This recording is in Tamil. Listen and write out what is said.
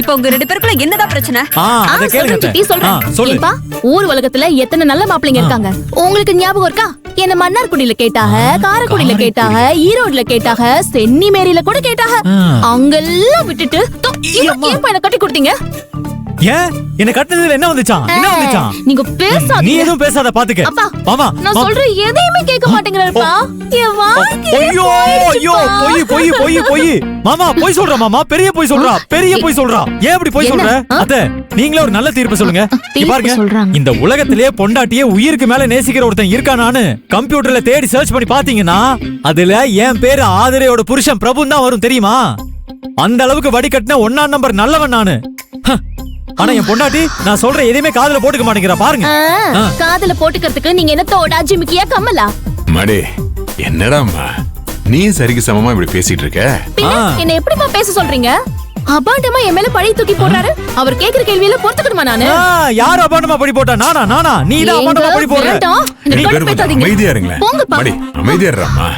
இப்போ உங்க 2 பேருக்குள்ள என்னதான் பிரச்சனை? அத கேளுங்க சித்தி சொல்றேன். சொல்லு. ஏப்பா, ஊர் உலகத்துல எத்தனை நல்ல மாப்பிள்ளைங்க இருக்காங்க. உங்களுக்கு ஞாபகம் இருக்கா? என்ன மன்னார்குடியில கேட்டாக, காரைக்குடியில கேட்டாக, ஈரோடுல கேட்டாக, சென்னி மேரியில கூட கேட்டாக. அங்கெல்லாம் விட்டுட்டு ஏன் பையனை கட்டி கொடுத்தீங்க? ஏன் என்ன கட்டதுல என்ன வந்துச்சான்? என்ன வந்துச்சான்? நீங்க பேசாதீங்க. நீ எதுவும் பேசாத பாத்துக்க. அப்பா, மாமா நான் சொல்ற எதையுமே கேட்க மாட்டேங்கறப்பா. என் வாழ்க்கையே ஐயோ ஐயோ போய் மாமா போய் சொல்றா மாமா, பெரிய போய் சொல்றா. ஏன் இப்படி போய் சொல்ற? அத்தை நீங்களே ஒரு நல்ல தீர்ப்பு சொல்லுங்க. இங்க பாருங்க, இந்த உலகத்திலேயே பொண்டாட்டியே உயிருக்கு மேல நேசிக்கிற ஒருத்தன் இருக்கானான்னு கம்ப்யூட்டர்ல தேடி சர்ச் பண்ணி பாத்தீங்கன்னா அதுல என் பேரு ஆதிரையோட புருஷன் பிரபு தான் வரும், தெரியுமா? அந்த அளவுக்கு வடிகட்டின 1ஆம் நம்பர் நல்லவன் நானு. ஆனா என் பொண்டாட்டி நான் சொல்ற எதையுமே காதுல போட்டுக்க மாட்டேங்கிறா பாருங்க. காதுல போட்டுக்கிறதுக்கு நீங்க என்ன தோடா ஜிமிக்கியா கமலா? மடே என்னடாம்மா நீ சரிக்கு சமமா இப்படி பேசிட்டு இருக்க? என்ன எப்படிமா பேச சொல்றீங்க? அபாண்டமா என் மேல பழி தூக்கி போடுறாரு. அவர் கேக்குற கேள்வியில பொறுத்துக்கணுமா நானு? யார் அபாண்டமா பழி போட்டா? நானா? நீ தான் அபாண்டமா பழி போடுற. அமைதியா இருங்களேன். போங்கப்பா. அமைதியா இருறாம்மா.